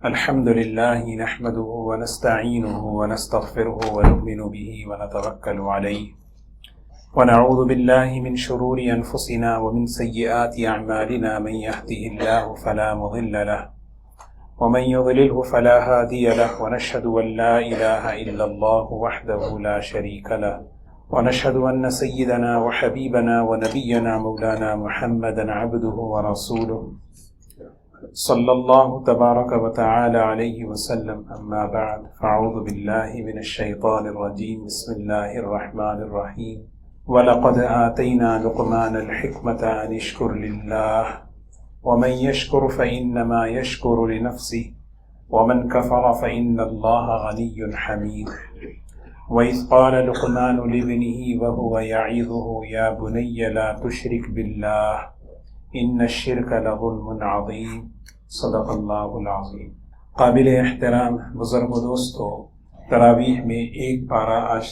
الحمد لله نحمده ونستعينه ونستغفره ونؤمن به ونتوكل عليه ونعوذ بالله من شرور أنفسنا ومن سيئات أعمالنا من يهده الله فلا مضل له ومن يضلله فلا هادي له ونشهد أن لا إله إلا الله وحده لا شريك له ونشهد أن سيدنا وحبيبنا ونبينا مولانا محمدا عبده ورسوله صلی اللہ تبارک و تعالی علیہ وسلم اما بعد فاعوذ باللہ من الشیطان الرجیم بسم اللہ الرحمن الرحیم وَلَقَدْ آتَيْنَا لُقْمَانَ الْحِكْمَةَ أَنِ اشْكُرْ لِلَّهِ وَمَنْ يَشْكُرْ فَإِنَّمَا يَشْكُرُ لِنَفْسِهِ وَمَنْ كَفَرَ فَإِنَّ اللَّهَ غَنِيٌّ حَمِيدٌ وَإِذْ قَالَ لُقْمَانُ لِابْنِهِ وَهُوَ يَعِظُهُ يَا بُنَيَّ لَا تُشْرِكْ بِاللَّهِ إِنَّ الشِّرْكَ لَظُلْمٌ عَظِيمٌ صدق اللہ العظیم۔ قابل احترام بزرگ و دوستو، تراویح میں ایک پارہ آج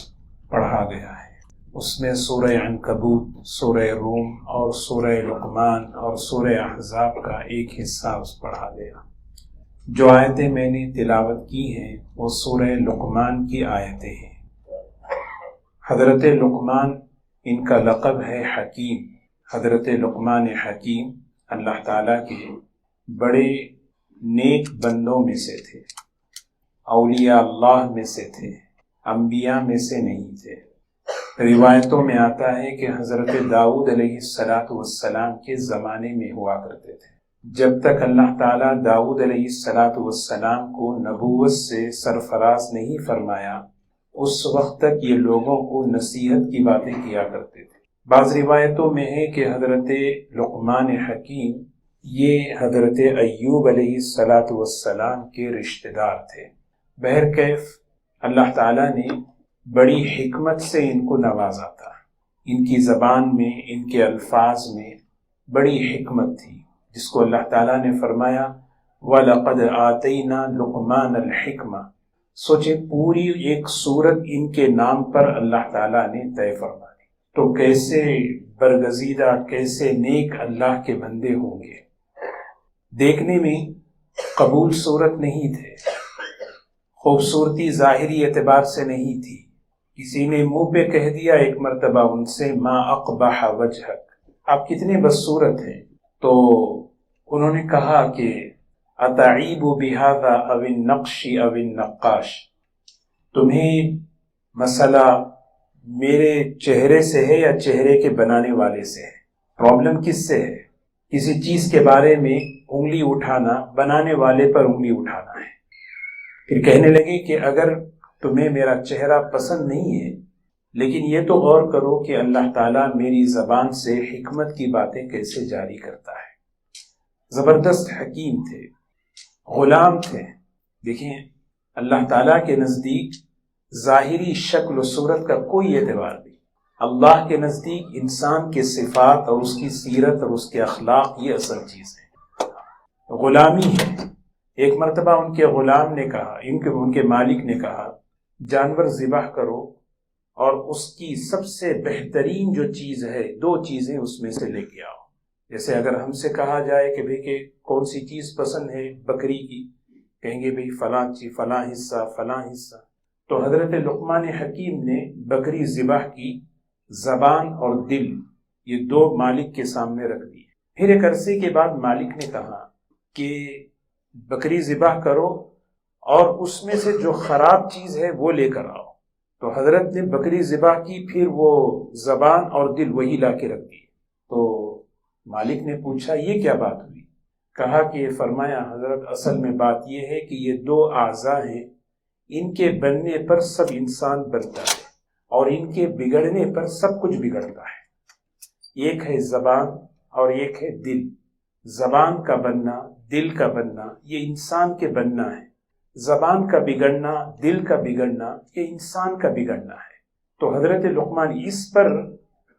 پڑھا گیا ہے، اس میں سورہ عنکبوت، سورہ روم اور سورہ لقمان اور سورہ احزاب کا ایک حصہ پڑھا گیا۔ جو آیتیں میں نے تلاوت کی ہیں وہ سورہ لقمان کی آیتیں ہیں۔ حضرت لقمان ان کا لقب ہے حکیم۔ حضرت لقمان حکیم اللہ تعالیٰ کے بڑے نیک بندوں میں سے تھے، اولیاء اللہ میں سے تھے، انبیاء میں سے نہیں تھے۔ روایتوں میں آتا ہے کہ حضرت داؤد علیہ السلام کے زمانے میں ہوا کرتے تھے۔ جب تک اللہ تعالیٰ داؤد علیہ السلام کو نبوت سے سرفراز نہیں فرمایا، اس وقت تک یہ لوگوں کو نصیحت کی باتیں کیا کرتے تھے۔ بعض روایتوں میں ہے کہ حضرت لقمان حکیم یہ حضرت ایوب علیہ السلام کے رشتہ دار تھے۔ بہرکیف اللہ تعالیٰ نے بڑی حکمت سے ان کو نوازا تھا۔ ان کی زبان میں، ان کے الفاظ میں بڑی حکمت تھی، جس کو اللہ تعالیٰ نے فرمایا وَلَقَدْ آتَيْنَا لُقْمَانَ الْحِكْمَةَ۔ سوچیں، پوری ایک سورت ان کے نام پر اللہ تعالیٰ نے طے فرما دی، تو کیسے برگزیدہ، کیسے نیک اللہ کے بندے ہوں گے۔ دیکھنے میں قبول صورت نہیں تھے، خوبصورتی ظاہری اعتبار سے نہیں تھی۔ کسی نے منہ پہ کہہ دیا ایک مرتبہ ان سے ما اقبح وجہک، آپ کتنے بدصورت ہیں، تو انہوں نے کہا کہ اتعیب بہذا او النقش او النقاش، تمہیں مسئلہ میرے چہرے سے ہے یا چہرے کے بنانے والے سے ہے؟ پرابلم کس سے ہے؟ کسی چیز کے بارے میں انگلی اٹھانا بنانے والے پر انگلی اٹھانا ہے۔ پھر کہنے لگے کہ اگر تمہیں میرا چہرہ پسند نہیں ہے، لیکن یہ تو غور کرو کہ اللہ تعالیٰ میری زبان سے حکمت کی باتیں کیسے جاری کرتا ہے۔ زبردست حکیم تھے، غلام تھے۔ دیکھیں، اللہ تعالیٰ کے نزدیک ظاہری شکل و صورت کا کوئی اعتبار نہیں۔ اللہ کے نزدیک انسان کے صفات اور اس کی سیرت اور اس کے اخلاق یہ اصل چیز ہے۔ غلامی ہے۔ ایک مرتبہ ان کے غلام نے کہا، ان کے مالک نے کہا جانور ذبح کرو اور اس کی سب سے بہترین جو چیز ہے، دو چیزیں اس میں سے لے کے آؤ۔ جیسے اگر ہم سے کہا جائے کہ بھئی کہ کون سی چیز پسند ہے بکری کی، کہیں گے بھئی فلاں چیز، فلاں حصہ، فلاں حصہ۔ تو حضرت لقمان حکیم نے بکری ذبح کی، زبان اور دل یہ دو مالک کے سامنے رکھ دیے۔ پھر ایک عرصے کے بعد مالک نے کہا کہ بکری ذبح کرو اور اس میں سے جو خراب چیز ہے وہ لے کر آؤ۔ تو حضرت نے بکری ذبح کی، پھر وہ زبان اور دل وہی لا کے رکھ دیے۔ تو مالک نے پوچھا یہ کیا بات ہوئی؟ کہا کہ فرمایا حضرت اصل میں بات یہ ہے کہ یہ دو اعضاء ہیں، ان کے بننے پر سب انسان بنتا ہے اور ان کے بگڑنے پر سب کچھ بگڑتا ہے۔ ایک ہے زبان اور ایک ہے دل۔ زبان کا بننا، دل کا بننا یہ انسان کے بننا ہے، زبان کا بگڑنا، دل کا بگڑنا یہ انسان کا بگڑنا ہے۔ تو حضرت لقمان اس پر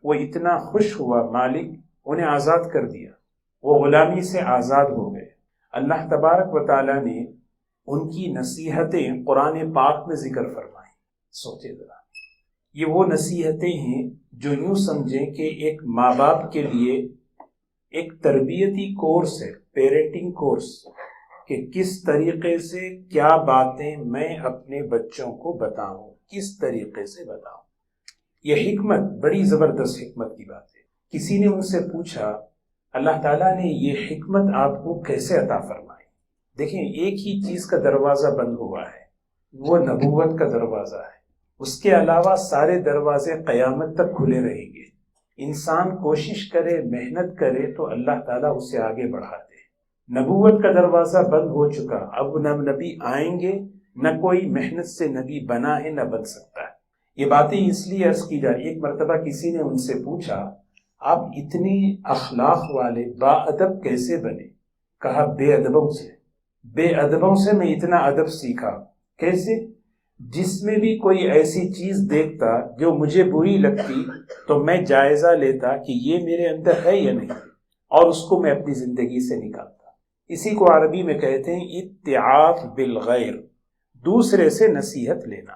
وہ اتنا خوش ہوا، مالک انہیں آزاد کر دیا، وہ غلامی سے آزاد ہو گئے۔ اللہ تبارک و تعالیٰ نے ان کی نصیحتیں قرآن پاک میں ذکر فرمائیں۔ سوچے ذرا، یہ وہ نصیحتیں ہیں جو یوں سمجھیں کہ ایک ماں باپ کے لیے ایک تربیتی کورس ہے، پیرنٹنگ کورس۔ کہ کس طریقے سے کیا باتیں میں اپنے بچوں کو بتاؤں، کس طریقے سے بتاؤں۔ یہ حکمت بڑی زبردست حکمت کی بات ہے۔ کسی نے ان سے پوچھا اللہ تعالیٰ نے یہ حکمت آپ کو کیسے عطا فرمائی؟ دیکھیں، ایک ہی چیز کا دروازہ بند ہوا ہے، وہ نبوت کا دروازہ ہے۔ اس کے علاوہ سارے دروازے قیامت تک کھلے رہیں گے۔ انسان کوشش کرے، محنت کرے تو اللہ تعالیٰ اسے آگے بڑھاتے۔ نبوت کا دروازہ بند ہو چکا، اب نہ نبی آئیں گے، نہ کوئی محنت سے نبی بنا ہے، نہ بن سکتا ہے۔ یہ باتیں اس لیے عرض کی جائے، ایک مرتبہ کسی نے ان سے پوچھا آپ اتنی اخلاق والے با ادب کیسے بنے؟ کہا بے ادبوں سے، بے ادبوں سے میں اتنا ادب سیکھا۔ کیسے؟ جس میں بھی کوئی ایسی چیز دیکھتا جو مجھے بری لگتی تو میں جائزہ لیتا کہ یہ میرے اندر ہے یا نہیں، اور اس کو میں اپنی زندگی سے نکالتا۔ اسی کو عربی میں کہتے ہیں اتعاف بالغیر، دوسرے سے نصیحت لینا۔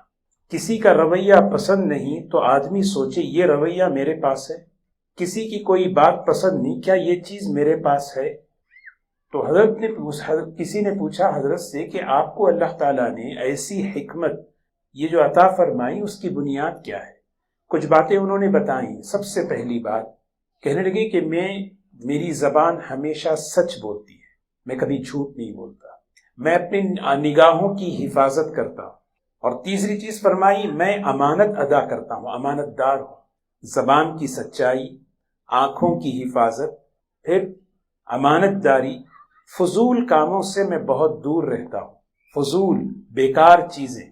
کسی کا رویہ پسند نہیں تو آدمی سوچے یہ رویہ میرے پاس ہے، کسی کی کوئی بات پسند نہیں، کیا یہ چیز میرے پاس ہے؟ تو کسی نے پوچھا حضرت سے کہ آپ کو اللہ تعالیٰ نے ایسی حکمت یہ جو عطا فرمائی اس کی بنیاد کیا ہے؟ کچھ باتیں انہوں نے بتائیں۔ سب سے پہلی بات کہنے لگے کہ میری زبان ہمیشہ سچ بولتی ہے، میں کبھی جھوٹ نہیں بولتا، میں اپنی نگاہوں کی حفاظت کرتا ہوں، اور تیسری چیز فرمائی میں امانت ادا کرتا ہوں، امانت دار ہوں۔ زبان کی سچائی، آنکھوں کی حفاظت، پھر امانت داری، فضول کاموں سے میں بہت دور رہتا ہوں، فضول بیکار چیزیں۔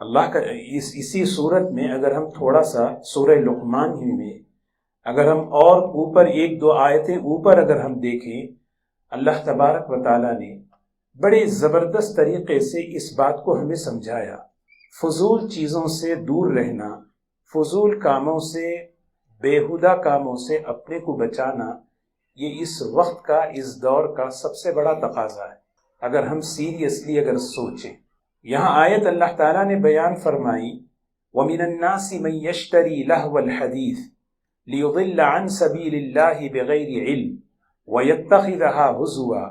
اللہ کا اسی صورت میں اگر ہم تھوڑا سا سورہ لقمان ہی میں اگر ہم اور اوپر ایک دو آیتیں اوپر اگر ہم دیکھیں، اللہ تبارک و تعالیٰ نے بڑے زبردست طریقے سے اس بات کو ہمیں سمجھایا۔ فضول چیزوں سے دور رہنا، فضول کاموں سے، بیہودہ کاموں سے اپنے کو بچانا، یہ اس وقت کا، اس دور کا سب سے بڑا تقاضا ہے اگر ہم سیریسلی اگر سوچیں۔ یہاں آیت اللہ تعالیٰ نے بیان فرمائی وَمِنَ النَّاسِ مَن يَشْتَرِي لَهْوَ الْحَدِيثِ لِيُضِلَّ عَن سَبِيلِ اللَّهِ بِغَيْرِ عِلْمٍ وَيَتَّخِذَهَا هُزُوًا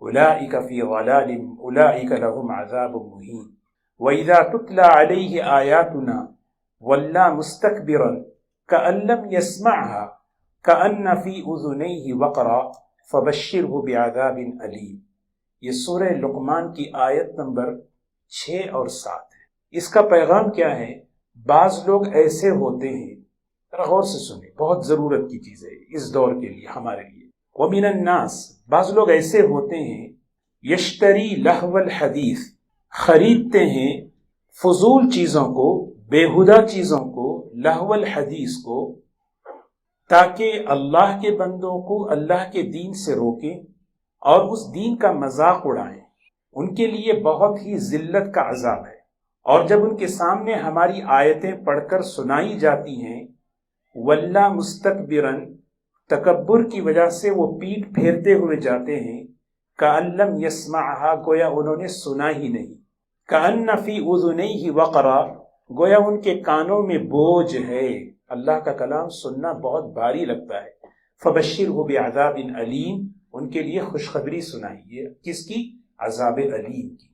أُولَئِكَ فِي ضَلَالٍ أُولَئِكَ لَهُمْ عَذَابٌ مُهِينٌ وَإِذَا تُتْلَى عَلَيْهِ آيَاتُنَا وَلَّى مُسْتَكْبِرًا كَأَن لَّمْ يَسْمَعْهَا كَأَنَّ فِي أُذُنَيْهِ وَقْرًا فَبَشِّرْهُ بِعَذَابٍ أَلِيمٍ۔ یہ سورہ لقمان کی آیت نمبر 6 اور 7 ہے۔ اس کا پیغام کیا ہے؟ بعض لوگ ایسے ہوتے ہیں، ذرا غور سے سنیں، بہت ضرورت کی چیز ہے اس دور کے لیے، ہمارے لیے۔ وَمِنَ النَّاسِ، بعض لوگ ایسے ہوتے ہیں، یشتری لہو الحدیث، خریدتے ہیں فضول چیزوں کو، بیہودہ چیزوں کو، لہو الحدیث کو، تاکہ اللہ کے بندوں کو اللہ کے دین سے روکیں اور اس دین کا مذاق اڑائیں۔ ان کے لیے بہت ہی ذلت کا عذاب ہے، اور جب ان کے سامنے ہماری آیتیں پڑھ کر سنائی جاتی ہیں، واللہ مستکبرن، تکبر کی وجہ سے وہ پیٹ پھیرتے ہوئے جاتے ہیں، کأن لم یسمعھا، گویا انہوں نے سنا ہی نہیں، کأن فی اذنیہ وقرا، گویا ان کے کانوں میں بوجھ ہے۔ اللہ کا کلام سننا بہت بھاری لگتا ہے۔ فبشرہ بعذاب علیم، ان کے لیے خوشخبری سنائیے، کس کی؟ عذاب علیم کی۔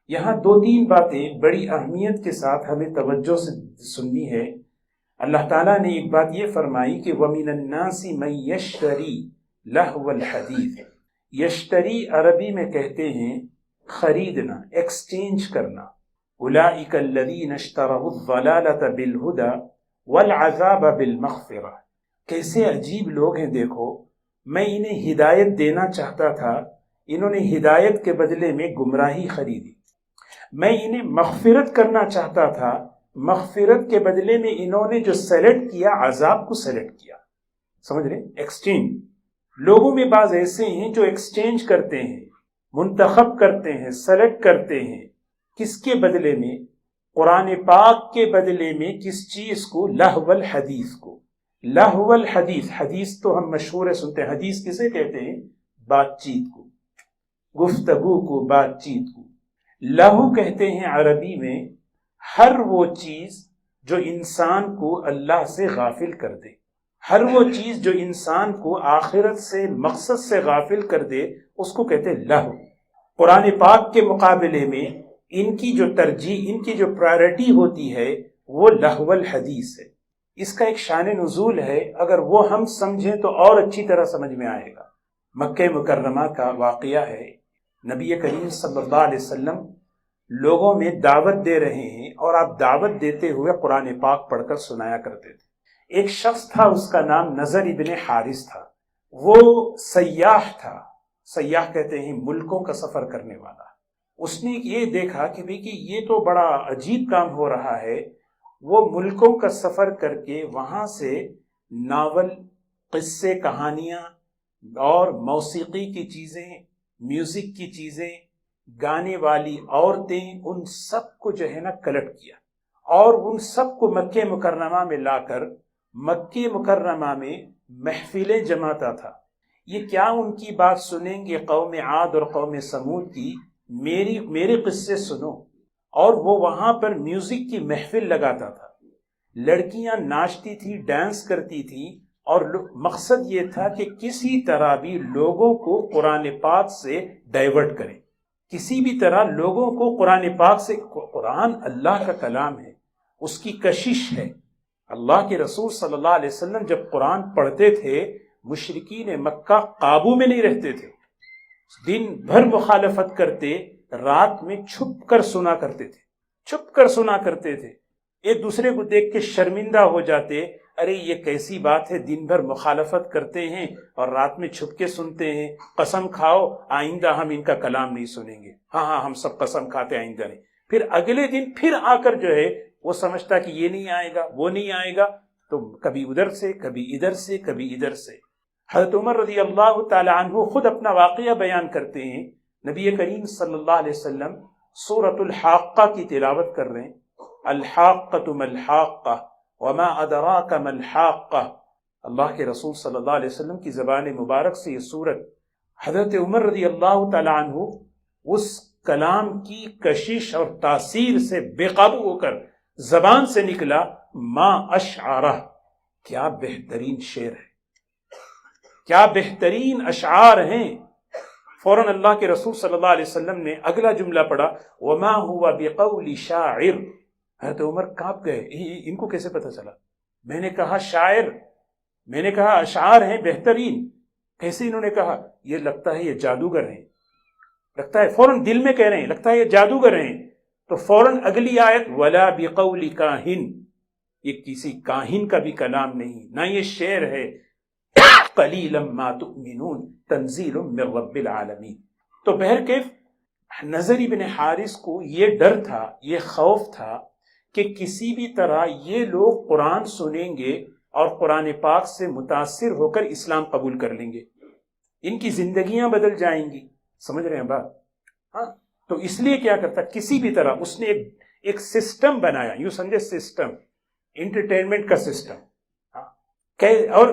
یہاں 2-3 باتیں بڑی اہمیت کے ساتھ ہمیں توجہ سے سننی ہے۔ اللہ تعالیٰ نے ایک بات یہ فرمائی کہ وَمِنَ النَّاسِ مَن يَشْتَرِي لَهْوَ الْحَدِيثِ۔ یشتری عربی میں کہتے ہیں خریدنا، ایکسچینج کرنا۔ أُولَئِكَ الَّذِينَ اشْتَرَوُا الضَّلَالَةَ بِالْهُدَى وَالْعَذَابَ بِالْمَغْفِرَةِ۔ کیسے عجیب لوگ ہیں، دیکھو، میں انہیں ہدایت دینا چاہتا تھا، انہوں نے ہدایت کے بدلے میں گمراہی خریدی۔ میں انہیں مغفرت کرنا چاہتا تھا، مغفرت کے بدلے میں انہوں نے جو سلیکٹ کیا، عذاب کو سلیکٹ کیا۔ سمجھ رہے؟ ایکسچینج۔ لوگوں میں بعض ایسے ہیں جو ایکسچینج کرتے ہیں، منتخب کرتے ہیں، سلیکٹ کرتے ہیں، کس کے بدلے میں؟ قرآن پاک کے بدلے میں کس چیز کو؟ لہو الحدیث کو۔ لہو الحدیث، حدیث تو ہم مشہور ہے، سنتے ہیں۔ حدیث کسے کہتے ہیں؟ بات چیت کو، گفتگو کو، بات چیت کو۔ لہو کہتے ہیں عربی میں ہر وہ چیز جو انسان کو اللہ سے غافل کر دے، ہر وہ چیز جو انسان کو آخرت سے، مقصد سے غافل کر دے، اس کو کہتے ہیں لہو۔ قرآن پاک کے مقابلے میں ان کی جو ترجیح، ان کی جو پرائرٹی ہوتی ہے وہ لہو الحدیث ہے۔ اس کا ایک شان نزول ہے، اگر وہ ہم سمجھیں تو اور اچھی طرح سمجھ میں آئے گا۔ مکہ مکرمہ کا واقعہ ہے، نبی کریم صلی اللہ علیہ وسلم لوگوں میں دعوت دے رہے ہیں، اور آپ دعوت دیتے ہوئے قرآن پاک پڑھ کر سنایا کرتے تھے۔ ایک شخص تھا، اس کا نام نضر ابن حارث تھا، وہ سیاح تھا، سیاح کہتے ہیں ملکوں کا سفر کرنے والا۔ اس نے یہ دیکھا کہ یہ تو بڑا عجیب کام ہو رہا ہے، وہ ملکوں کا سفر کر کے وہاں سے ناول، قصے، کہانیاں اور موسیقی کی چیزیں، میوزک کی چیزیں، گانے والی عورتیں، ان سب کو جو ہے نا کلیکٹ کیا، اور ان سب کو مکہ مکرمہ میں لا کر مکہ مکرمہ میں محفلیں جماتا تھا۔ یہ کیا ان کی بات سنیں گے قوم عاد اور قوم سمود کی، میرے قصے سنو۔ اور وہ وہاں پر میوزک کی محفل لگاتا تھا، لڑکیاں ناچتی تھی، ڈانس کرتی تھی، اور مقصد یہ تھا کہ کسی طرح بھی لوگوں کو قرآن پاک سے ڈائیورٹ کریں، کسی بھی طرح لوگوں کو قرآن پاک سے۔ قرآن اللہ کا کلام ہے، اس کی کشش ہے۔ اللہ کے رسول صلی اللہ علیہ وسلم جب قرآن پڑھتے تھے، مشرکین مکہ قابو میں نہیں رہتے تھے، دن بھر مخالفت کرتے، رات میں چھپ کر سنا کرتے تھے، چھپ کر سنا کرتے تھے، ایک دوسرے کو دیکھ کے شرمندہ ہو جاتے، ارے یہ کیسی بات ہے، دن بھر مخالفت کرتے ہیں اور رات میں چھپ کے سنتے ہیں، قسم کھاؤ آئندہ ہم ان کا کلام نہیں سنیں گے۔ ہاں ہم سب قسم کھاتے آئندہ نہیں۔ پھر اگلے دن پھر آ کر جو ہے وہ سمجھتا کہ یہ نہیں آئے گا، وہ نہیں آئے گا، تو کبھی ادھر سے، کبھی ادھر سے، کبھی ادھر سے۔ حضرت عمر رضی اللہ تعالی عنہ خود اپنا واقعہ بیان کرتے ہیں، نبی کریم صلی اللہ علیہ وسلم سورۃ الحاقہ کی تلاوت کر رہے ہیں، الحاقۃ ما الحاقہ وما ادراک ما الحاقہ۔ اللہ کے رسول صلی اللہ علیہ وسلم کی زبان مبارک سے یہ سورت، حضرت عمر رضی اللہ تعالی عنہ اس کلام کی کشش اور تاثیر سے بے قابو ہو کر زبان سے نکلا، ما اشعرہ، کیا بہترین شعر ہے، کیا بہترین اشعار ہیں۔ فوراً اللہ کے رسول صلی اللہ علیہ وسلم نے اگلا جملہ پڑھا، وما هو بقول شاعر۔ حضرت عمر کانپ گئے، ان کو کیسے پتہ چلا؟ میں نے کہا شاعر، میں نے کہا اشعار ہیں بہترین، کیسے انہوں نے کہا؟ یہ لگتا ہے یہ جادوگر ہیں، لگتا ہے، فوراً دل میں کہہ رہے ہیں لگتا ہے یہ جادوگر ہیں۔ تو فوراً اگلی آیت، ولا بقول کاہن، یہ کسی کاہن کا بھی کلام نہیں، نہ یہ شعر ہے، قلیلا ما تؤمنون تنزیل من رب العالمین۔ تو بہرکیف نضر ابن حارث کو یہ ڈر تھا، یہ خوف تھا کہ کسی بھی طرح یہ لوگ قرآن سنیں گے اور قرآن پاک سے متاثر ہو کر اسلام قبول کر لیں گے، ان کی زندگیاں بدل جائیں گی۔ سمجھ رہے ہیں بات؟ ہاں، تو اس لیے کیا کرتا، کسی بھی طرح اس نے ایک سسٹم بنایا، یوں سمجھے سسٹم، انٹرٹینمنٹ کا سسٹم۔ اور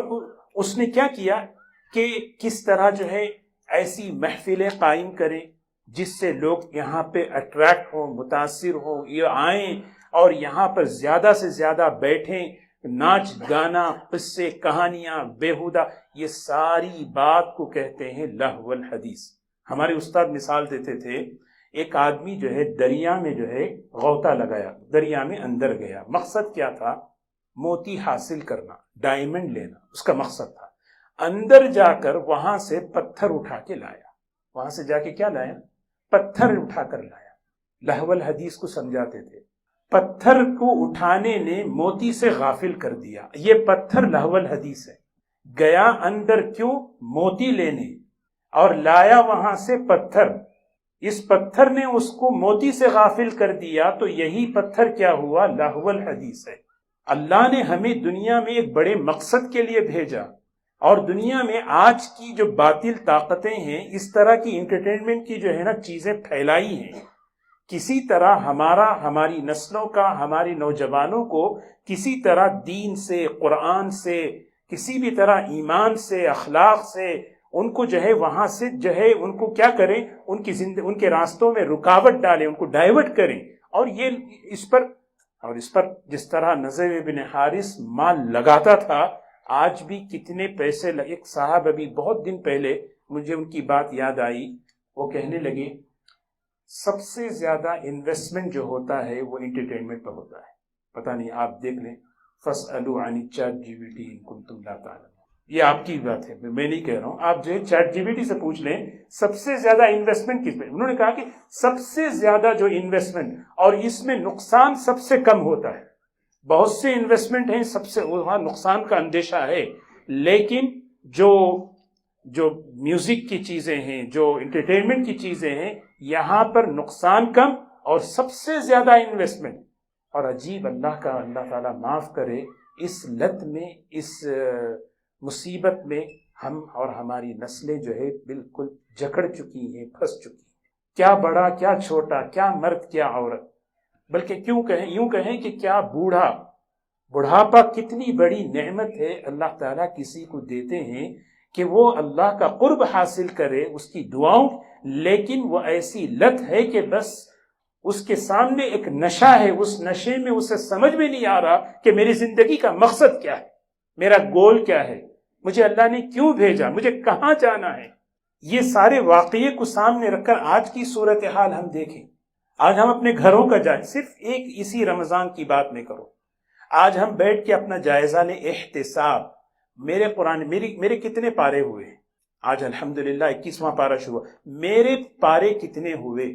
اس نے کیا کیا کہ کس طرح جو ہے ایسی محفلیں قائم کریں جس سے لوگ یہاں پہ اٹریکٹ ہوں، متاثر ہوں، یہ آئیں اور یہاں پر زیادہ سے زیادہ بیٹھیں، ناچ گانا، قصے، کہانیاں، بیہودہ، یہ ساری بات کو کہتے ہیں لہو الحدیث۔ ہمارے استاد مثال دیتے تھے، ایک آدمی جو ہے دریا میں جو ہے غوطہ لگایا، دریا میں اندر گیا، مقصد کیا تھا؟ موتی حاصل کرنا، ڈائمنڈ لینا، اس کا مقصد تھا۔ اندر جا کر وہاں سے پتھر اٹھا کے لایا، وہاں سے جا کے کیا لایا؟ پتھر اٹھا کر لایا۔ لہو الحدیث کو سمجھاتے تھے، پتھر کو اٹھانے نے موتی سے غافل کر دیا، یہ پتھر لہو الحدیث ہے۔ گیا اندر کیوں؟ موتی لینے، اور لایا وہاں سے پتھر، اس پتھر نے اس کو موتی سے غافل کر دیا، تو یہی پتھر کیا ہوا؟ لہو الحدیث ہے۔ اللہ نے ہمیں دنیا میں ایک بڑے مقصد کے لیے بھیجا، اور دنیا میں آج کی جو باطل طاقتیں ہیں، اس طرح کی انٹرٹینمنٹ کی جو ہے نا چیزیں پھیلائی ہیں، کسی طرح ہماری نسلوں کا، ہماری نوجوانوں کو کسی طرح دین سے، قرآن سے، کسی بھی طرح ایمان سے، اخلاق سے، ان کو جو ہے وہاں سے جو ہے ان کو کیا کریں، ان کے راستوں میں رکاوٹ ڈالیں، ان کو ڈائیورٹ کریں۔ اور اس پر جس طرح نضر بن حارث مال لگاتا تھا، آج بھی کتنے پیسے ایک صاحب ابھی بہت دن پہلے مجھے ان کی بات یاد آئی، وہ کہنے لگے سب سے زیادہ انویسٹمنٹ جو ہوتا ہے وہ انٹرٹینمنٹ پہ ہوتا ہے. پتہ نہیں آپ دیکھ لیں، فَاسْأَلُوا عَنِ ChatGPT إِن كُنتُمْ لَا تَعْلَمُونَ. یہ آپ کی بات ہے، میں نہیں کہہ رہا ہوں. آپ جو ہے ChatGPT سے پوچھ لیں سب سے زیادہ انویسٹمنٹ کس میں. انہوں نے کہا کہ سب سے زیادہ جو انویسٹمنٹ، اور اس میں نقصان سب سے کم ہوتا ہے. بہت سے انویسٹمنٹ ہیں، سب سے وہاں نقصان کا اندیشہ ہے، لیکن جو میوزک کی چیزیں ہیں، جو انٹرٹینمنٹ کی چیزیں ہیں، یہاں پر نقصان کم اور سب سے زیادہ انویسٹمنٹ. اور عجیب، اللہ تعالیٰ معاف کرے، اس لت میں، اس مصیبت میں ہم اور ہماری نسلیں جو ہے بالکل جکڑ چکی ہیں، پھنس چکی ہیں. کیا بڑا، کیا چھوٹا، کیا مرد، کیا عورت، بلکہ یوں کہیں کہ کیا بڑھاپا کتنی بڑی نعمت ہے اللہ تعالیٰ کسی کو دیتے ہیں کہ وہ اللہ کا قرب حاصل کرے، اس کی دعاؤں. لیکن وہ ایسی لت ہے کہ بس اس کے سامنے ایک نشہ ہے، اس نشے میں اسے سمجھ میں نہیں آ رہا کہ میری زندگی کا مقصد کیا ہے، میرا گول کیا ہے، مجھے اللہ نے کیوں بھیجا، مجھے کہاں جانا ہے. یہ سارے واقعے کو سامنے رکھ کر آج کی صورتحال ہم دیکھیں. آج ہم اپنے گھروں کا صرف ایک اسی رمضان کی بات میں کرو. آج ہم بیٹھ کے اپنا جائزہ لیں، احتساب. میرے کتنے پارے ہوئے؟ آج الحمدللہ 21واں پارہ شروع. میرے پارے کتنے ہوئے؟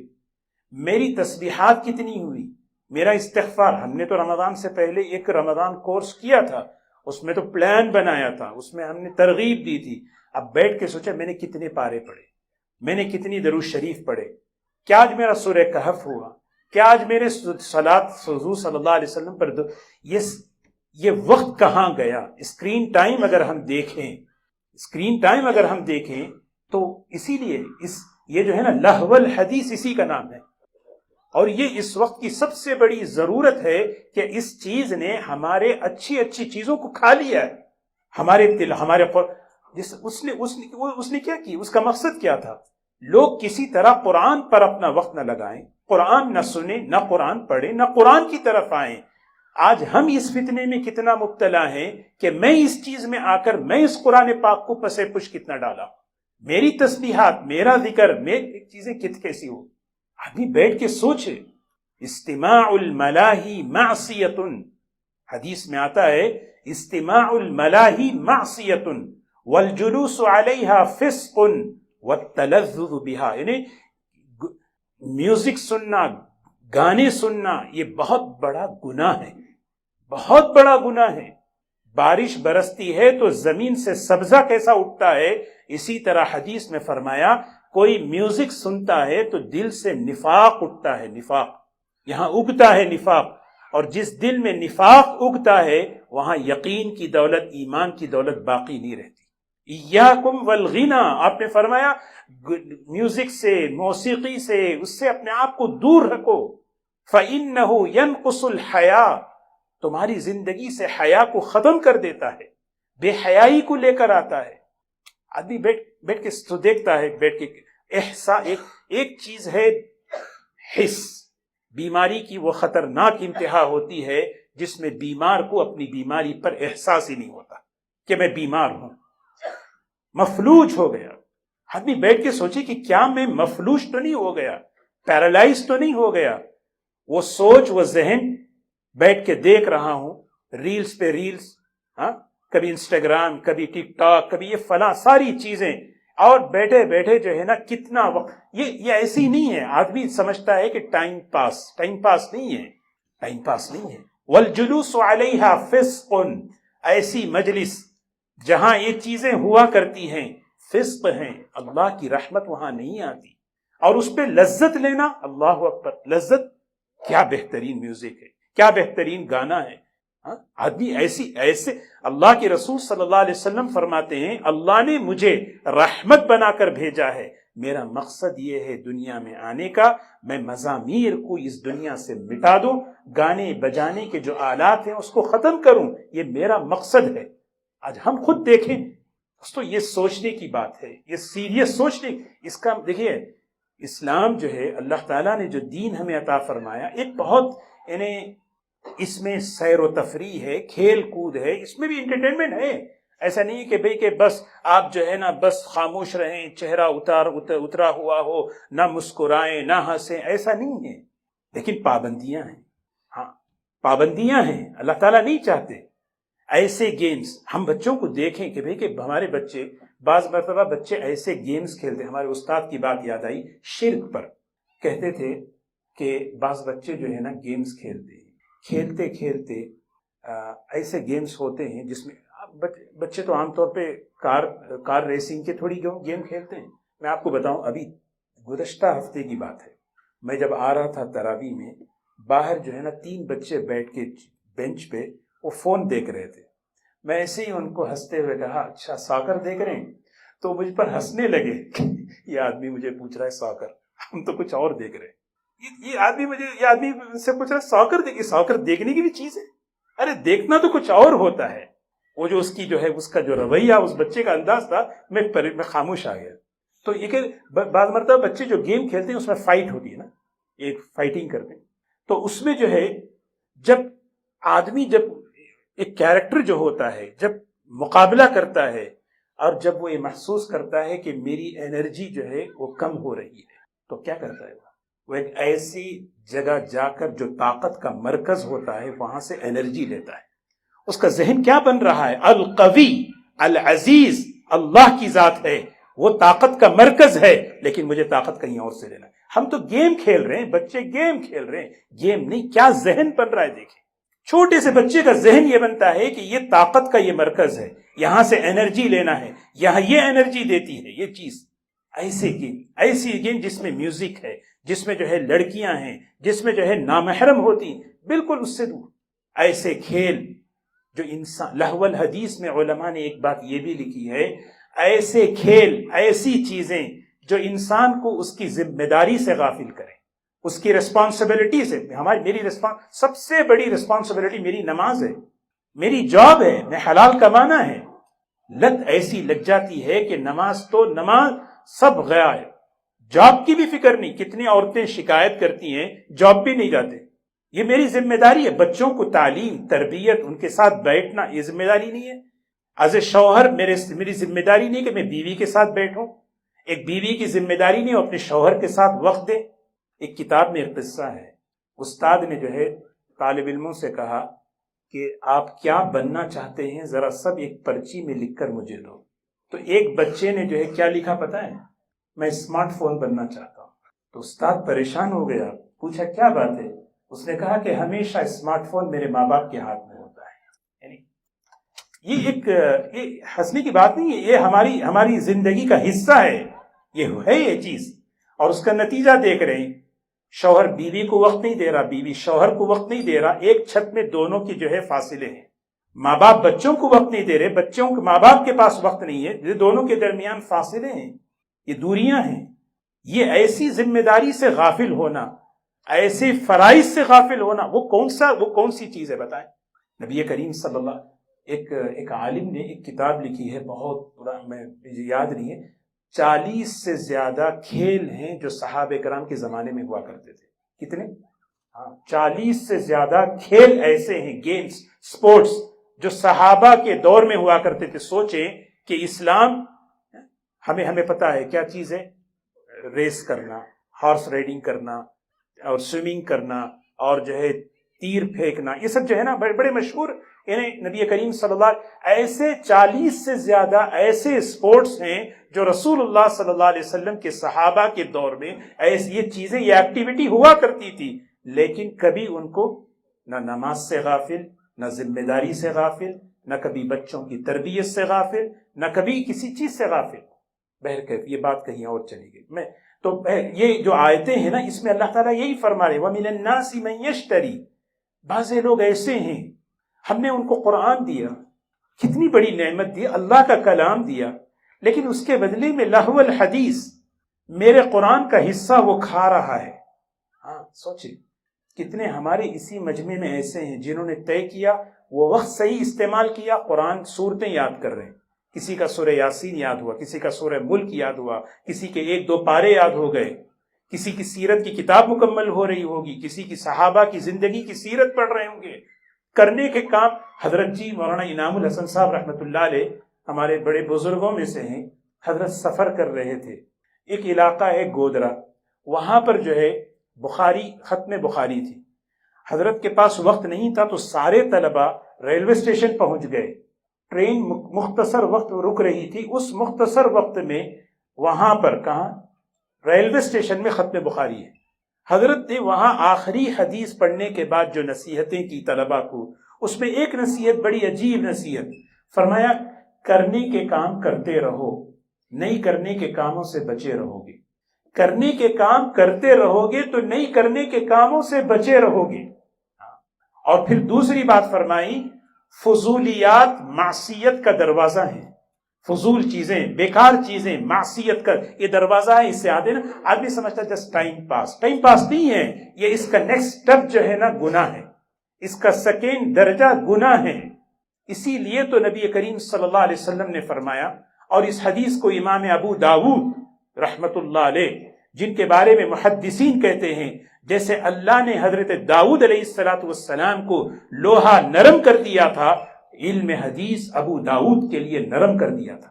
میری تسبیحات کتنی ہوئی؟ میرا استغفار. ہم نے تو رمضان سے پہلے ایک رمضان کورس کیا تھا، اس میں تو پلان بنایا تھا، اس میں ہم نے ترغیب دی تھی. اب بیٹھ کے سوچا میں نے کتنے پارے پڑھے، میں نے کتنی درود شریف پڑھے، کیا آج میرا سورہ کہف ہوا، کیا آج میرے صلاۃ حضور صلی اللہ علیہ وسلم پر یہ وقت کہاں گیا. اسکرین ٹائم اگر ہم دیکھیں تو اسی لیے یہ جو ہے نا لہو الحدیث، اسی کا نام ہے. اور یہ اس وقت کی سب سے بڑی ضرورت ہے کہ اس چیز نے ہمارے اچھی چیزوں کو کھا لیا ہے. اس نے کیا کی؟ اس کا مقصد کیا تھا؟ لوگ کسی طرح قرآن پر اپنا وقت نہ لگائیں، قرآن نہ سنیں، نہ قرآن پڑھیں، نہ قرآن کی طرف آئیں. آج ہم اس فتنے میں کتنا مبتلا ہیں کہ میں اس چیز میں آ کر میں اس قرآن پاک کو پسے پش کتنا ڈالا. میری تسبیحات، میرا ذکر، میری چیزیں کیسی ہو. آدمی بیٹھ کے سوچے. استماع الملاہی معصیت، حدیث میں آتا ہے استماع الملاہی معصیت والجلوس علیہا فسق والتلذذ بها. یعنی میوزک سننا، گانے سننا، یہ بہت بڑا گناہ ہے، بہت بڑا گناہ ہے. بارش برستی ہے تو زمین سے سبزہ کیسا اٹھتا ہے، اسی طرح حدیث میں فرمایا کوئی میوزک سنتا ہے تو دل سے نفاق اٹھتا ہے. نفاق یہاں اگتا ہے نفاق، اور جس دل میں نفاق اگتا ہے وہاں یقین کی دولت، ایمان کی دولت باقی نہیں رہتی. ایاکم والغنا، آپ نے فرمایا میوزک سے، موسیقی سے، اس سے اپنے آپ کو دور رکھو. فَإِنَّهُ يَنْقُصُ الْحَيَاءَ، تمہاری زندگی سے حیا کو ختم کر دیتا ہے، بے حیائی کو لے کر آتا ہے. آدمی بیٹھ کے تو دیکھتا ہے، بیٹھ کے ایک چیز ہے حس. بیماری کی وہ خطرناک انتہا ہوتی ہے جس میں بیمار کو اپنی بیماری پر احساس ہی نہیں ہوتا کہ میں بیمار ہوں، مفلوج ہو گیا. آدمی بیٹھ کے سوچے کہ کیا میں مفلوج تو نہیں ہو گیا، پیرالائز تو نہیں ہو گیا. وہ سوچ، وہ ذہن بیٹھ کے دیکھ رہا ہوں ریلز پہ ریلز، کبھی انسٹاگرام، کبھی ٹک ٹاک، کبھی یہ فلاں ساری چیزیں، اور بیٹھے بیٹھے جو ہے نا کتنا وقت. یہ ایسی نہیں ہے. آدمی سمجھتا ہے کہ ٹائم پاس نہیں ہے. والجلوس علیہا فسق، ایسی مجلس جہاں یہ چیزیں ہوا کرتی ہیں فسق ہیں، اللہ کی رحمت وہاں نہیں آتی. اور اس پہ لذت لینا، اللہ اکبر، لذت. کیا بہترین میوزک ہے، کیا بہترین گانا ہے. آدمی ایسے اللہ کے رسول صلی اللہ علیہ وسلم فرماتے ہیں اللہ نے مجھے رحمت بنا کر بھیجا ہے. میرا مقصد یہ ہے دنیا میں آنے کا، میں مزامیر کو اس دنیا سے مٹا دوں، گانے بجانے کے جو آلات ہیں اس کو ختم کروں. یہ میرا مقصد ہے. آج ہم خود دیکھیں تو یہ سوچنے کی بات ہے، یہ سیریس سوچنے. اس کا دیکھیے، اسلام جو ہے، اللہ تعالیٰ نے جو دین ہمیں عطا فرمایا، ایک بہت اس میں سیر و تفریح ہے، کھیل کود ہے، اس میں بھی انٹرٹینمنٹ ہے. ایسا نہیں کہ بھئی کہ بس آپ جو ہے نا بس خاموش رہیں، چہرہ اترا ہوا ہو، نہ مسکرائیں نہ ہنسیں، ایسا نہیں ہے، لیکن پابندیاں ہیں. ہاں پابندیاں ہیں، اللہ تعالیٰ نہیں چاہتے ایسے گیمز. ہم بچوں کو دیکھیں کہ بھئی کہ ہمارے بچے بعض مرتبہ بچے ایسے گیمز کھیلتے ہیں. ہمارے استاد کی بات یاد آئی شرک پر، کہتے تھے کہ بعض بچے جو ہے نا گیمز کھیلتے ہیں، کھیلتے کھیلتے ایسے گیمز ہوتے ہیں جس میں بچے تو عام طور پہ کار ریسنگ کے تھوڑی گیم کھیلتے ہیں. میں آپ کو بتاؤں، ابھی گزشتہ ہفتے کی بات ہے، میں جب آ رہا تھا تراویح میں، باہر جو ہے نا 3 بچے بیٹھ کے بینچ پہ وہ فون دیکھ رہے تھے. میں ایسے ہی ان کو ہنستے ہوئے کہا اچھا ساکر دیکھ رہے ہیں؟ تو مجھ پر ہنسنے لگے. یہ آدمی مجھے پوچھ رہا ہے ساکر، ہم تو کچھ اور دیکھ رہے ہیں. یہ آدمی سے پوچھ رہا ہے ساکر دیکھیے، ساکر دیکھنے کی بھی چیز ہے. ارے دیکھنا تو کچھ اور ہوتا ہے. وہ جو اس کی جو ہے اس کا جو رویہ اس بچے کا انداز تھا، میں خاموش آ گیا. تو یہ کہ بعض مرتبہ بچے جو گیم کھیلتے ہیں اس میں فائٹ ہوتی ہے نا، ایک فائٹنگ کرتے ہیں، تو اس میں جو ہے جب آدمی جب ایک کیریکٹر جو ہوتا ہے جب مقابلہ کرتا ہے اور جب وہ یہ محسوس کرتا ہے کہ میری انرجی جو ہے وہ کم ہو رہی ہے، تو کیا کرتا ہے وہ ایک ایسی جگہ جا کر جو طاقت کا مرکز ہوتا ہے وہاں سے انرجی لیتا ہے. اس کا ذہن کیا بن رہا ہے؟ القوی العزیز اللہ کی ذات ہے، وہ طاقت کا مرکز ہے، لیکن مجھے طاقت کہیں اور سے لینا ہے. ہم تو گیم کھیل رہے ہیں، بچے گیم کھیل رہے ہیں، گیم نہیں، کیا ذہن بن رہا ہے. دیکھیں چھوٹے سے بچے کا ذہن یہ بنتا ہے کہ یہ طاقت کا یہ مرکز ہے، یہاں سے انرجی لینا ہے، یہاں یہ انرجی دیتی ہے یہ چیز. ایسی گیم جس میں میوزک ہے، جس میں جو ہے لڑکیاں ہیں، جس میں جو ہے نامحرم ہوتی، بالکل اس سے دور. ایسے کھیل جو انسان، لہو الحدیث میں علماء نے ایک بات یہ بھی لکھی ہے، ایسے کھیل ایسی چیزیں جو انسان کو اس کی ذمہ داری سے غافل کریں، اس کی ریسپانسبلٹی سے. میری سب سے بڑی ریسپانسبلٹی میری نماز ہے، میری جاب ہے، میں حلال کمانا ہے. لت ایسی لگ جاتی ہے کہ نماز سب گیا ہے، جاب کی بھی فکر نہیں. کتنی عورتیں شکایت کرتی ہیں جاب بھی نہیں جاتے. یہ میری ذمہ داری ہے، بچوں کو تعلیم تربیت ان کے ساتھ بیٹھنا، یہ ذمہ داری نہیں ہے. ایز اے شوہر میری ذمہ داری نہیں کہ میں بیوی کے ساتھ بیٹھوں. ایک بیوی کی ذمہ داری نہیں اپنے شوہر کے ساتھ وقت دے. ایک کتاب میں ایک قصہ ہے، استاد نے جو ہے طالب علموں سے کہا کہ آپ کیا بننا چاہتے ہیں، ذرا سب ایک پرچی میں لکھ کر مجھے دو. تو ایک بچے نے جو ہے کیا لکھا پتا ہے؟ میں اسمارٹ فون بننا چاہتا ہوں. تو استاد پریشان ہو گیا، پوچھا کیا بات ہے؟ اس نے کہا کہ ہمیشہ اسمارٹ فون میرے ماں باپ کے ہاتھ میں ہوتا ہے. یعنی یہ ہنسنے کی بات نہیں ہے، یہ ہماری زندگی کا حصہ ہے، یہ چیز. اور اس کا نتیجہ دیکھ رہے ہیں، شوہر بیوی کو وقت نہیں دے رہا، بیوی شوہر کو وقت نہیں دے رہا. ایک چھت میں دونوں کی جو ہے فاصلے ہیں. ماں باپ بچوں کو وقت نہیں دے رہے، بچوں کو ماں باپ کے پاس وقت نہیں ہے، یہ دونوں کے درمیان فاصلے ہیں، یہ دوریاں ہیں. یہ ایسی ذمہ داری سے غافل ہونا، ایسے فرائض سے غافل ہونا، وہ کون سی چیز ہے بتائیں؟ نبی کریم صلی اللہ، ایک عالم نے ایک کتاب لکھی ہے، بہت مجھے یاد نہیں ہے، 40 سے زیادہ کھیل ہیں جو صحابہ کرام کے زمانے میں ہوا کرتے تھے. کتنے؟ 40 سے زیادہ کھیل ایسے ہیں، گیمز، سپورٹس جو صحابہ کے دور میں ہوا کرتے تھے. سوچیں کہ اسلام ہمیں پتا ہے کیا چیز ہے، ریس کرنا، ہارس رائڈنگ کرنا اور سوئمنگ کرنا اور جو ہے تیر پھینکنا، یہ سب جو ہے نا بڑے مشہور. یعنی نبی کریم صلی اللہ علیہ وسلم ایسے 40 سے زیادہ ایسے سپورٹس ہیں جو رسول اللہ صلی اللہ علیہ وسلم کے صحابہ کے دور میں ایسی یہ چیزیں، یہ ایکٹیویٹی ہوا کرتی تھی. لیکن کبھی ان کو نہ نماز سے غافل، نہ ذمہ داری سے غافل، نہ کبھی بچوں کی تربیت سے غافل، نہ کبھی کسی چیز سے غافل. بہرکیف یہ بات کہیں اور چلی گئی. تو یہ جو آیتیں ہیں نا، اس میں اللہ تعالیٰ یہی فرما رہے وَمِنَ النَّاسِ مَن يَشْتَرِي. بعض لوگ ایسے ہیں، ہم نے ان کو قرآن دیا، کتنی بڑی نعمت دی، اللہ کا کلام دیا، لیکن اس کے بدلے میں لہو الحدیث، میرے قرآن کا حصہ وہ کھا رہا ہے. سوچیں کتنے ہمارے اسی مجمع میں ایسے ہیں جنہوں نے طے کیا، وہ وقت صحیح استعمال کیا، قرآن صورتیں یاد کر رہے ہیں. کسی کا سورہ یاسین یاد ہوا، کسی کا سورہ ملک یاد ہوا، کسی کے 1-2 پارے یاد ہو گئے، کسی کی سیرت کی کتاب مکمل ہو رہی ہوگی، کسی کی صحابہ کی زندگی کی سیرت پڑھ رہے ہوں گے. کرنے کے کام حضرت جی مولانا انعام الحسن صاحب رحمۃ اللہ علیہ ہمارے بڑے بزرگوں میں سے ہیں، حضرت سفر کر رہے تھے، ایک علاقہ ہے گودرا، وہاں پر جو ہے بخاری، ختم بخاری تھی، حضرت کے پاس وقت نہیں تھا تو سارے طلبہ ریلوے اسٹیشن پہنچ گئے، ٹرین مختصر وقت رک رہی تھی، اس مختصر وقت میں وہاں پر کہاں ریلوے اسٹیشن میں ختم بخاری ہے، حضرت نے وہاں آخری حدیث پڑھنے کے بعد جو نصیحتیں کی طلبہ کو، اس میں ایک نصیحت بڑی عجیب نصیحت فرمایا، کرنے کے کام کرتے رہو، نہیں کرنے کے کاموں سے بچے رہو گے، کرنے کے کام کرتے رہو گے تو نہیں کرنے کے کاموں سے بچے رہو گے۔ اور پھر دوسری بات فرمائی، فضولیات معصیت کا دروازہ ہے، فضول چیزیں، بیکار چیزیں معصیت کا یہ دروازہ ہے، اس سے آدمی سمجھتا ہے جسٹ ٹائم پاس نہیں ہے، یہ اس کا نیکسٹ سٹیپ جو ہے نا گناہ ہے، اس کا سیکنڈ درجہ گناہ ہے۔ اسی لیے تو نبی کریم صلی اللہ علیہ وسلم نے فرمایا، اور اس حدیث کو امام ابو داود رحمت اللہ علیہ، جن کے بارے میں محدثین کہتے ہیں جیسے اللہ نے حضرت داؤد علیہ السلام کو لوہا نرم کر دیا تھا، علم حدیث ابو داؤد کے لیے نرم کر دیا تھا۔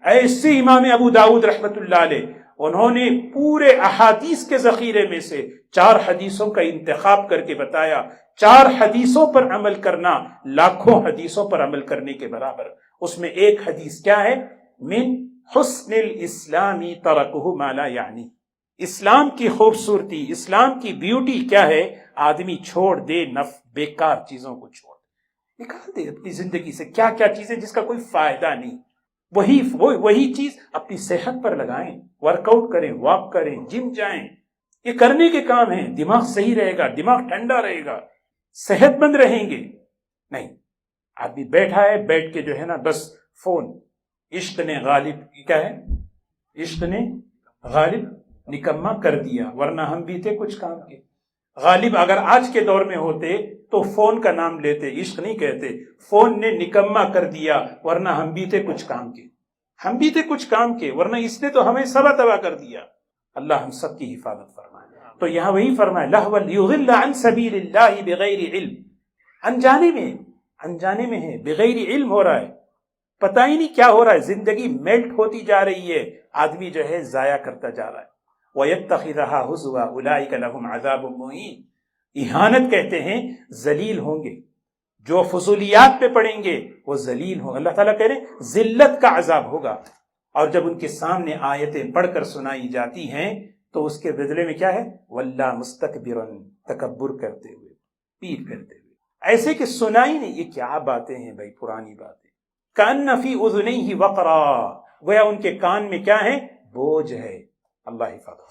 ایسے امام ابو داؤد رحمت اللہ علیہ، انہوں نے پورے احادیث کے ذخیرے میں سے 4 حدیثوں کا انتخاب کر کے بتایا، 4 حدیثوں پر عمل کرنا لاکھوں حدیثوں پر عمل کرنے کے برابر۔ اس میں ایک حدیث کیا ہے؟ من حسن الاسلامی ترکہ ما لا یعنی، اسلام کی خوبصورتی، اسلام کی بیوٹی کیا ہے؟ آدمی چھوڑ دے بیکار چیزوں کو، چھوڑ نکال دے اپنی زندگی سے کیا کیا چیزیں جس کا کوئی فائدہ نہیں، وہی چیز اپنی صحت پر لگائیں، ورک آؤٹ کریں، واک کریں، جم جائیں، یہ کرنے کے کام ہیں، دماغ صحیح رہے گا، دماغ ٹھنڈا رہے گا، صحت مند رہیں گے۔ نہیں، آدمی بیٹھا ہے، بیٹھ کے جو ہے نا بس فون، عشق نے غالب کیا ہے؟ عشق نے غالب نکما کر دیا، ورنہ ہم بھی تھے کچھ کام کے۔ غالب اگر آج کے دور میں ہوتے تو فون کا نام لیتے، عشق نہیں کہتے، فون نے نکما کر دیا، ورنہ ہم بھی تھے کچھ کام کے، ہم بھی تھے کچھ کام کے، ورنہ اس نے تو ہمیں سبا تباہ کر دیا۔ اللہ ہم سب کی حفاظت فرمائے۔ تو یہاں وہی فرمائے لہو لیضل عن سبیل اللہ بغیر علم، انجانے میں ہے، بغیر علم ہو رہا ہے، پتہ ہی نہیں کیا ہو رہا ہے، زندگی میلٹ ہوتی جا رہی ہے، آدمی جو ہے ضائع کرتا جا رہا ہے۔ وَيَتَّخِذَهَا هُزُوًا أُولَٰئِكَ لَهُمْ عَذَابٌ مُّهِينٌ، اہانت کہتے ہیں ذلیل ہوں گے، جو فضولیات پہ پڑیں گے وہ ذلیل ہوں، اللہ تعالیٰ کہہ رہے ہیں ذلت کا عذاب ہوگا۔ اور جب ان کے سامنے آیتیں پڑھ کر سنائی جاتی ہیں تو اس کے بدلے میں کیا ہے؟ وَلَّا مُسْتَكْبِرًا، تکبر کرتے ہوئے، پیٹ کرتے ہوئے، ایسے کہ سنائی نہیں، یہ کیا باتیں ہیں بھائی، پرانی باتیں۔ كَأَنَّ فِي أُذُنَيْهِ وَقْرًا، گویا ان کے کان میں کیا ہے؟ بوجھ ہے۔ اللہ حفاظت۔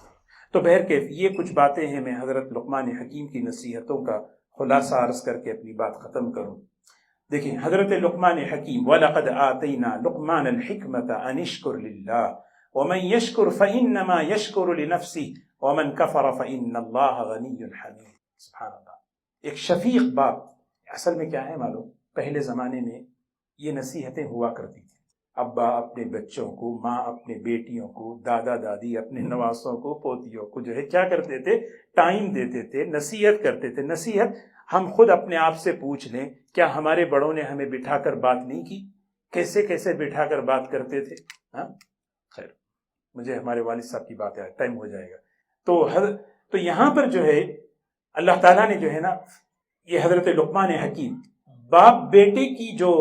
تو بہرکیف یہ کچھ باتیں ہیں، میں حضرت لقمان حکیم کی نصیحتوں کا خلاصہ عرض کر کے اپنی بات ختم کروں۔ دیکھیں حضرت لقمان حکیم، وَلَقَدْ آتَيْنَا لُقْمَانَ الْحِكْمَةَ أَنِ اشْكُرْ لِلَّهِ وَمَنْ يَشْكُرْ فَإِنَّمَا يَشْكُرُ لِنَفْسِهِ وَمَنْ كَفَرَ فَإِنَّ اللَّهَ غَنِيٌّ حَمِيدٌ۔ سبحان اللہ، ایک شفیق باپ، اصل میں کیا ہے معلوم؟ پہلے زمانے میں یہ نصیحتیں ہوا کرتی تھی، ابا اپنے بچوں کو، ماں اپنے بیٹیوں کو، دادا دادی اپنے نواسوں کو، پوتیوں کو جو ہے کیا کرتے تھے؟ ٹائم دیتے تھے، نصیحت کرتے تھے۔ نصیحت ہم خود اپنے آپ سے پوچھ لیں، کیا ہمارے بڑوں نے ہمیں بٹھا کر بات نہیں کی؟ کیسے کیسے بٹھا کر بات کرتے تھے؟ ہاں خیر، مجھے ہمارے والد صاحب کی بات ہے، ٹائم ہو جائے گا۔ تو یہاں پر جو ہے اللہ تعالیٰ نے جو ہے نا، یہ حضرت لقمان حکیم، باپ بیٹے کی جو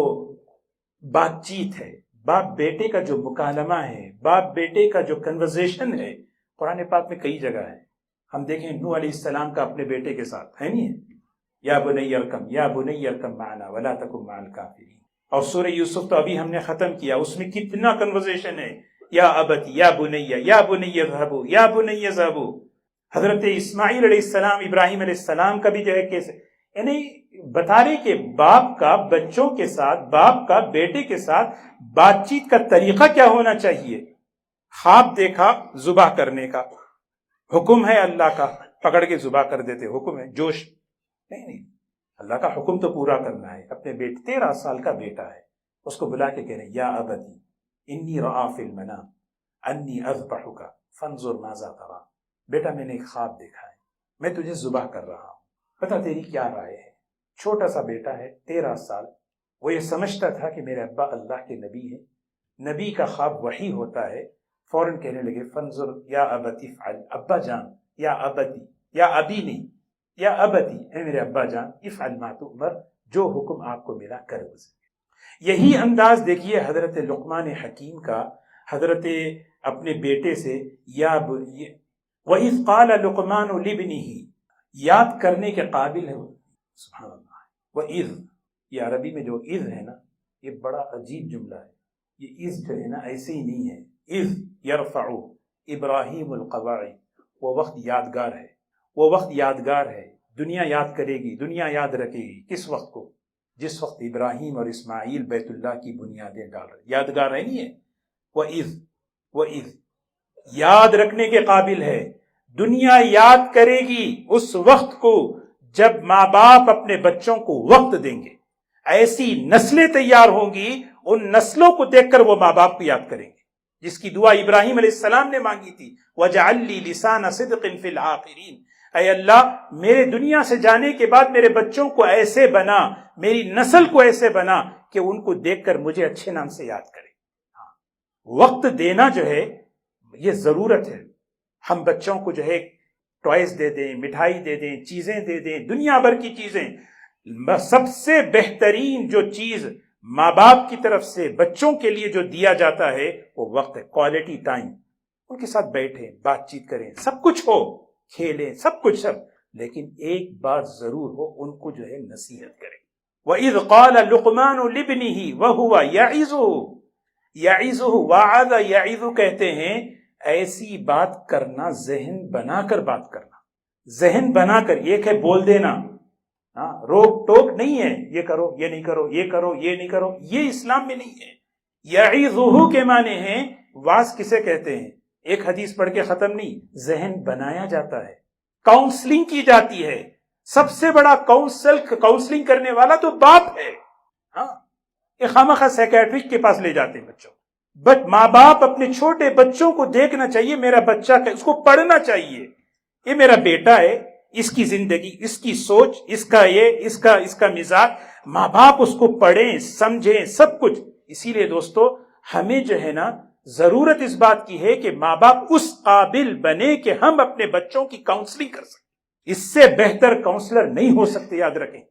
بات چیت ہے، باپ بیٹے کا جو مکالمہ ہے، باپ بیٹے کا جو کنورزیشن ہے، قرآن پاک میں کئی جگہ ہے۔ ہم دیکھیں نوح علیہ السلام کا اپنے بیٹے کے ساتھ ہے نہیں ہے، یا بنی ارکم معنا ولا تکن مع الکافرین۔ اور سورہ یوسف تو ابھی ہم نے ختم کیا، اس میں کتنا کنورزیشن ہے، یا ابتی یا بنی اذهبوا یا بنی اذهبوا۔ حضرت اسماعیل علیہ السلام، ابراہیم علیہ السلام کا بھی جو ہے کیسے، یعنی بتا رہے کہ باپ کا بچوں کے ساتھ، باپ کا بیٹے کے ساتھ بات چیت کا طریقہ کیا ہونا چاہیے۔ خواب دیکھا، ذبح کرنے کا حکم ہے، اللہ کا پکڑ کے ذبح کر دیتے، حکم ہے، جوش نہیں، اللہ کا حکم تو پورا کرنا ہے۔ اپنے بیٹے 13 سال کا بیٹا ہے، اس کو بلا کے کہہ رہے ہیں یا ابتی انی رآ فی المنام انی اذبحک فانظر ماذا تری، بیٹا میں نے ایک خواب دیکھا ہے، میں تجھے ذبح کر رہا ہوں، بتا تیری کیا رائے ہے۔ چھوٹا سا بیٹا ہے، 13 سال، وہ یہ سمجھتا تھا کہ میرے ابا اللہ کے نبی ہیں، نبی کا خواب وحی ہوتا ہے، فوراً کہنے لگے فنظر یا ابتی افعل، ابا جان، یا ابتی، یا ابی نہیں، یا ابتی، اے میرے ابا جان، افعل ما تؤمر، جو حکم آپ کو ملا کر گزرے۔ یہی انداز دیکھیے حضرت لقمان حکیم کا، حضرت اپنے بیٹے سے یا وَإِذْ قَالَ لُقْمَانُ لِابْنِهِ، یاد کرنے کے قابل ہے، سبحان اللہ۔ وَإِذْ، یہ عربی میں جو اذ ہے نا، یہ بڑا عجیب جملہ ہے۔ یہ اذ جو ہے نا ایسے ہی نہیں ہے۔ اذ یرفع ابراہیم القواعد، وہ وقت یادگار ہے، وہ وقت یادگار ہے، دنیا یاد کرے گی، دنیا یاد رکھے گی کس وقت کو؟ جس وقت ابراہیم اور اسماعیل بیت اللہ کی بنیادیں ڈال رہے، یادگار ہے نہیں ہے؟ وَإِذْ یاد رکھنے کے قابل ہے، دنیا یاد کرے گی اس وقت کو جب ماں باپ اپنے بچوں کو وقت دیں گے، ایسی نسلیں تیار ہوں گی، ان نسلوں کو دیکھ کر وہ ماں باپ کو یاد کریں گے، جس کی دعا ابراہیم علیہ السلام نے مانگی تھی، وَاجْعَلْ لِي لِسَانَ صِدْقٍ فِي الْآخِرِينَ، اے اللہ میرے دنیا سے جانے کے بعد میرے بچوں کو ایسے بنا، میری نسل کو ایسے بنا کہ ان کو دیکھ کر مجھے اچھے نام سے یاد کرے۔ وقت دینا جو ہے یہ ضرورت ہے۔ ہم بچوں کو جو ہے ٹوائز دے دیں، مٹھائی دے دیں، چیزیں دے دیں، دنیا بھر کی چیزیں، سب سے بہترین جو چیز ماں باپ کی طرف سے بچوں کے لیے جو دیا جاتا ہے وہ وقت ہے، کوالٹی ٹائم۔ ان کے ساتھ بیٹھیں، بات چیت کریں، سب کچھ ہو، کھیلیں، سب کچھ سب، لیکن ایک بات ضرور ہو، ان کو جو ہے نصیحت کریں۔ وَإِذْ قَالَ لُقْمَانُ لِابْنِهِ وَهُوَ يَعِظُهُ، یعظہ، وعظ یعظ کہتے ہیں ایسی بات کرنا، ذہن بنا کر بات کرنا، ذہن بنا کر، ایک ہے بول دینا، روک ٹوک نہیں ہے، یہ کرو یہ نہیں کرو، یہ کرو یہ نہیں کرو، یہ اسلام میں نہیں ہے۔ یعظہ کے معنی ہیں واز کسے کہتے ہیں؟ ایک حدیث پڑھ کے ختم نہیں، ذہن بنایا جاتا ہے، کاؤنسلنگ کی جاتی ہے۔ سب سے بڑا کاؤنسلنگ کرنے والا تو باپ ہے۔ خامخواہ سیکیٹرسٹ کے پاس لے جاتے ہیں بچوں، بٹ ماں باپ اپنے چھوٹے بچوں کو دیکھنا چاہیے، میرا بچہ اس کو پڑھنا چاہیے، یہ میرا بیٹا ہے، اس کی زندگی، اس کی سوچ، اس کا یہ، اس کا مزاج، ماں باپ اس کو پڑھیں، سمجھیں، سب کچھ۔ اسی لیے دوستو ہمیں جو ہے نا ضرورت اس بات کی ہے کہ ماں باپ اس قابل بنے کہ ہم اپنے بچوں کی کاؤنسلنگ کر سکیں۔ اس سے بہتر کاؤنسلر نہیں ہو سکتے، یاد رکھیں۔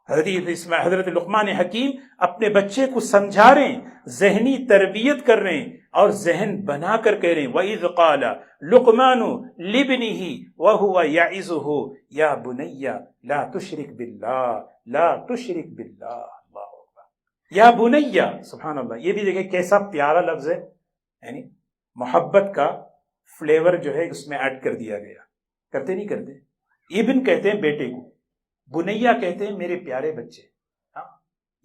حضرت لقمان حکیم اپنے بچے کو سمجھا رہے ہیں، ذہنی تربیت کر رہے ہیں، اور ذہن بنا کر کہہ رہے ہیں وَإِذْ قَالَ لُقْمَانُ لِابْنِهِ وَهُوَ يَعِظُهُ يَا بُنَيَّ لَا تُشْرِكْ بِاللَّهِ لَا تُشْرِكْ بِاللَّهِ۔ اللہ اکبر، یا بنیا، سبحان اللہ۔ یہ بھی دیکھیں کیسا پیارا لفظ ہے، یعنی محبت کا فلیور جو ہے اس میں ایڈ کر دیا گیا۔ کرتے نہیں کرتے؟ ابن کہتے ہیں بیٹے کو، بنیا کہتے ہیں میرے پیارے بچے۔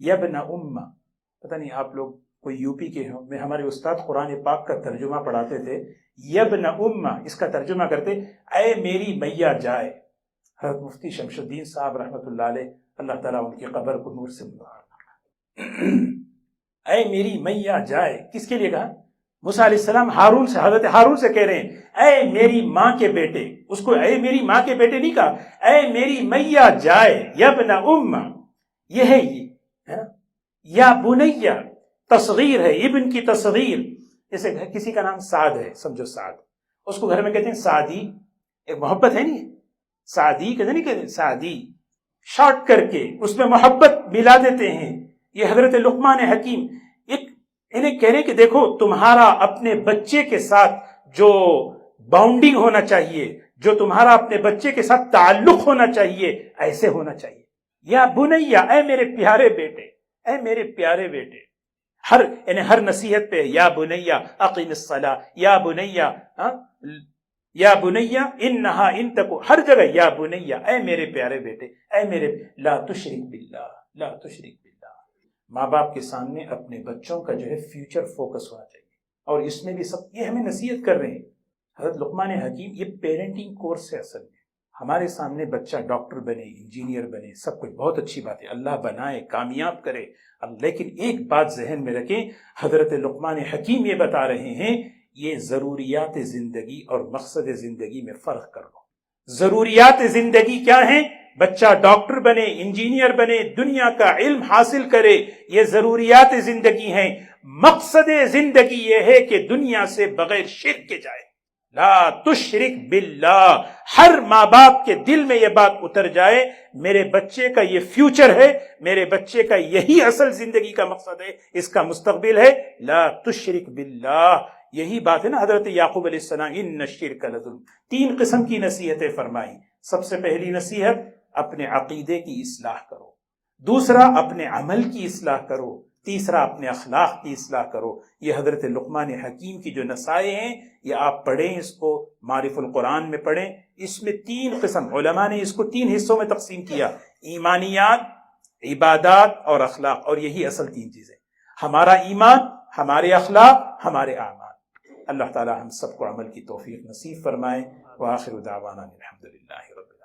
یبن امہ، پتہ نہیں آپ لوگ کوئی یو پی کے ہوں، میں ہمارے استاد قرآن پاک کا ترجمہ پڑھاتے تھے، یبن امہ اس کا ترجمہ کرتے اے میری میاں جائے۔ حضرت مفتی شمس الدین صاحب رحمۃ اللہ علیہ، اللہ تعالیٰ ان کی قبر کو نور سے اے میری میاں جائے، کس کے لیے کہا؟ موسیٰ علیہ السلام حضرت ہارون سے کہہ رہے ہیں اے میری ماں کے بیٹے، اس کو اے میری ماں کے بیٹے نہیں کہا، اے میری میاں جائے، یبن امہ، یہ ہے یہ یا بنیا، تصغیر ہے، ابن کی تصغیر۔ جیسے کسی کا نام سعد ہے، سمجھو سعد، اس کو گھر میں کہتے ہیں سعدی، ایک محبت ہے نہیں، سعدی کہتے نہیں، کہتے سعدی، شارٹ کر کے اس میں محبت ملا دیتے ہیں۔ یہ حضرت لقمان حکیم انہیں کہہ رہے کہ دیکھو تمہارا اپنے بچے کے ساتھ جو باؤنڈنگ ہونا چاہیے، جو تمہارا اپنے بچے کے ساتھ تعلق ہونا چاہیے، ایسے ہونا چاہیے۔ یا بنیا، اے میرے پیارے بیٹے، اے میرے پیارے بیٹے، ہر نصیحت پہ یا بنیا اقیم الصلاۃ، یا بنیا، یا بنیا انہا ان تکو، ہر جگہ یا بنیا، اے میرے پیارے بیٹے، اے میرے لا تشرک باللہ، لا تشرک باللہ۔ ماں باپ کے سامنے اپنے بچوں کا جو ہے فیوچر فوکس ہونا چاہیے، اور اس میں بھی سب یہ ہمیں نصیحت کر رہے ہیں حضرت لقمان حکیم۔ یہ پیرنٹنگ کورس ہے اصل میں، ہمارے سامنے بچہ ڈاکٹر بنے، انجینئر بنے، سب کچھ بہت اچھی بات ہے، اللہ بنائے، کامیاب کرے، لیکن ایک بات ذہن میں رکھیں، حضرت لقمان حکیم یہ بتا رہے ہیں یہ ضروریات زندگی اور مقصد زندگی میں فرق کر لو۔ ضروریات زندگی کیا ہیں؟ بچہ ڈاکٹر بنے، انجینئر بنے، دنیا کا علم حاصل کرے، یہ ضروریات زندگی ہیں۔ مقصد زندگی یہ ہے کہ دنیا سے بغیر شرک کے جائے، لا تشرک باللہ۔ ہر ماں باپ کے دل میں یہ بات اتر جائے، میرے بچے کا یہ فیوچر ہے، میرے بچے کا یہی اصل زندگی کا مقصد ہے، اس کا مستقبل ہے، لا تشرک باللہ۔ یہی بات ہے نا حضرت یعقوب علیہ السلام، ان الشرک لظلم۔ 3 قسم کی نصیحتیں فرمائی۔ سب سے پہلی نصیحت، اپنے عقیدے کی اصلاح کرو۔ دوسرا، اپنے عمل کی اصلاح کرو۔ تیسرا، اپنے اخلاق کی اصلاح کرو۔ یہ حضرت لقمان حکیم کی جو نصائح ہیں، یہ آپ پڑھیں، اس کو معرف القرآن میں پڑھیں۔ اس میں 3 قسم، علماء نے اس کو 3 حصوں میں تقسیم کیا: ایمانیات، عبادات اور اخلاق۔ اور یہی اصل 3 چیزیں، ہمارا ایمان، ہمارے اخلاق، ہمارے اعمال۔ اللہ تعالی ہم سب کو عمل کی توفیق نصیب فرمائے۔ وآخر دعوانا الحمدللہ رب العالمین۔